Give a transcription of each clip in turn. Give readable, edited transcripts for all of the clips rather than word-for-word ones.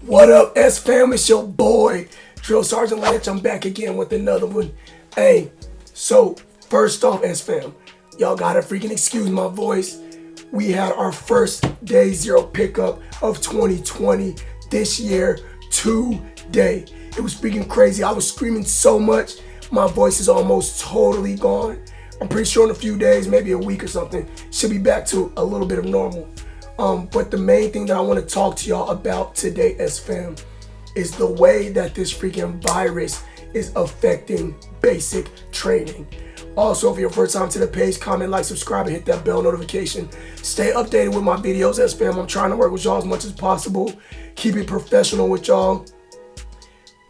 What up, S fam? It's your boy, Drill Sergeant Lance. I'm back again with another one. Hey, so first off, S fam, y'all gotta freaking excuse my voice. We had our first day zero pickup of 2020 this year today. It was freaking crazy. I was screaming so much, my voice is almost totally gone. I'm pretty sure in a few days, maybe a week or something, should be back to a little bit of normal. But the main thing that I want to talk to y'all about today, S fam, is the way that this freaking virus is affecting basic training. Also, if you're first time to the page, comment, like, subscribe, and hit that bell notification. Stay updated with my videos, S fam. I'm trying to work with y'all as much as possible. Keep it professional with y'all.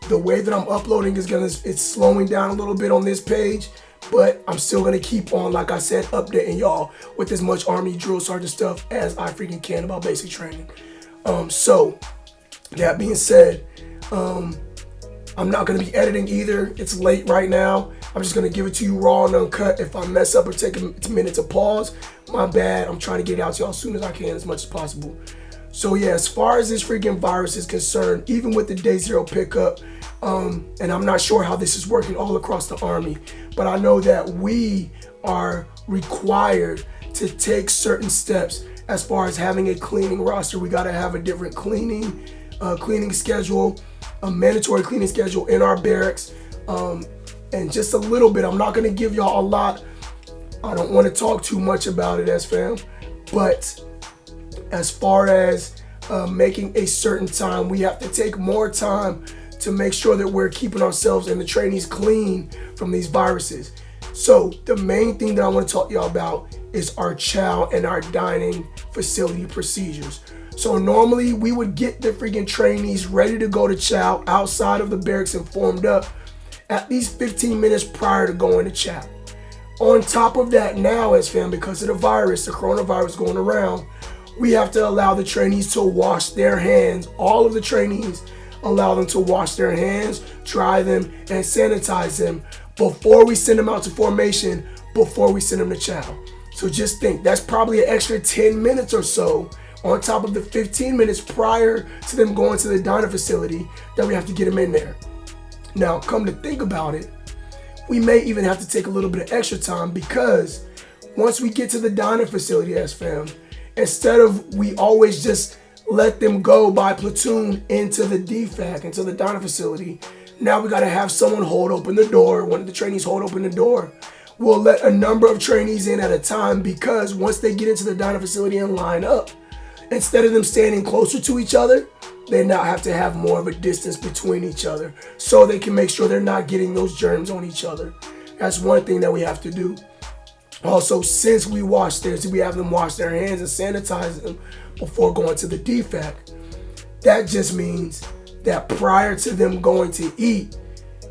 The way that I'm uploading it's slowing down a little bit on this page, but I'm still gonna keep on, like I said, updating y'all with as much Army drill sergeant stuff as I freaking can about basic training. So that being said, I'm not gonna be editing either. It's late right now. I'm just gonna give it to you raw and uncut. If I mess up or take a minute to pause, my bad. I'm trying to get it out to y'all as soon as I can, as much as possible. So yeah, as far as this freaking virus is concerned, even with the day zero pickup, and I'm not sure how this is working all across the Army, but I know that we are required to take certain steps as far as having a cleaning roster. We gotta have a different cleaning schedule, a mandatory cleaning schedule in our barracks, and just a little bit. I'm not gonna give y'all a lot. I don't wanna talk too much about it, as fam, but as far as making a certain time, we have to take more time to make sure that we're keeping ourselves and the trainees clean from these viruses. So the main thing that I want to talk to y'all about is our chow and our dining facility procedures. So normally we would get the freaking trainees ready to go to chow outside of the barracks and formed up at least 15 minutes prior to going to chow. On top of that now, as fam, because of the virus, the coronavirus going around, we have to allow the trainees to wash their hands. All of the trainees allow them to wash their hands, dry them, and sanitize them before we send them out to formation, before we send them to chow. So just think, that's probably an extra 10 minutes or so on top of the 15 minutes prior to them going to the diner facility that we have to get them in there. Now, come to think about it, we may even have to take a little bit of extra time, because once we get to the diner facility, as fam, instead of we always just let them go by platoon into the DFAC, into the diner facility, now we gotta have someone hold open the door, one of the trainees hold open the door. We'll let a number of trainees in at a time, because once they get into the diner facility and line up, instead of them standing closer to each other, they now have to have more of a distance between each other so they can make sure they're not getting those germs on each other. That's one thing that we have to do. Also, since we have them wash their hands and sanitize them before going to the DFAC, that just means that prior to them going to eat,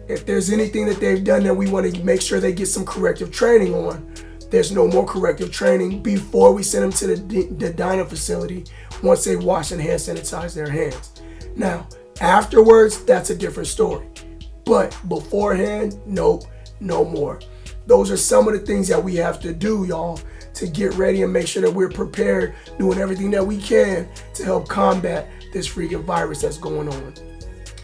if there's anything that they've done that we want to make sure they get some corrective training on, there's no more corrective training before we send them to the diner facility once they wash and hand sanitize their hands. Now, afterwards, that's a different story. But beforehand, nope, no more. Those are some of the things that we have to do, y'all, to get ready and make sure that we're prepared, doing everything that we can to help combat this freaking virus that's going on.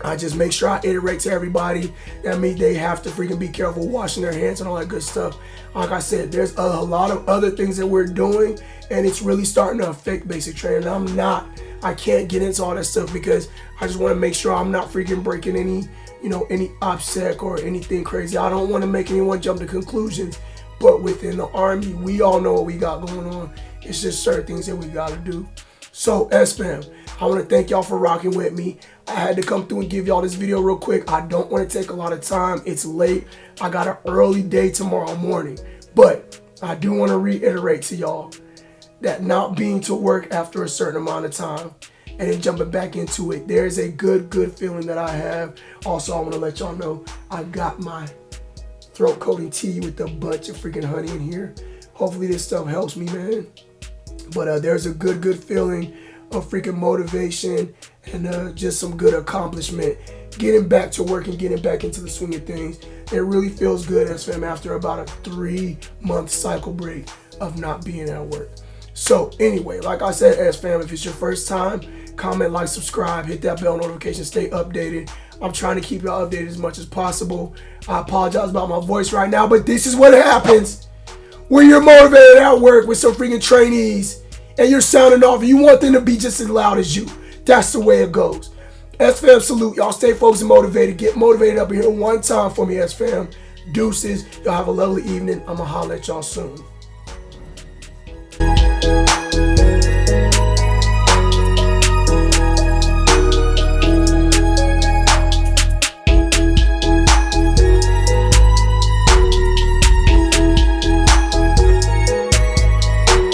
I just make sure I iterate to everybody that they have to freaking be careful washing their hands and all that good stuff. Like I said, there's a lot of other things that we're doing, and it's really starting to affect basic training. I can't get into all that stuff because I just want to make sure I'm not freaking breaking any OPSEC or anything crazy. I don't want to make anyone jump to conclusions, but within the Army, we all know what we got going on. It's just certain things that we got to do. So, S-Fam, I want to thank y'all for rocking with me. I had to come through and give y'all this video real quick. I don't want to take a lot of time. It's late. I got an early day tomorrow morning. But I do want to reiterate to y'all that not being to work after a certain amount of time and then jumping back into it, there's a good feeling that I have. Also, I want to let y'all know I got my throat coating tea with a bunch of freaking honey in here. Hopefully this stuff helps me, man. But there's a good feeling of freaking motivation and just some good accomplishment. Getting back to work and getting back into the swing of things. It really feels good, as fam, after about a 3-month cycle break of not being at work. So anyway, like I said, S fam, if it's your first time, comment, like, subscribe, hit that bell notification, stay updated. I'm trying to keep y'all updated as much as possible. I apologize about my voice right now, but this is what happens when you're motivated at work with some freaking trainees and you're sounding off and you want them to be just as loud as you. That's the way it goes. S fam, salute. Y'all stay focused and motivated. Get motivated up here one time for me, S fam. Deuces. Y'all have a lovely evening. I'ma holler at y'all soon.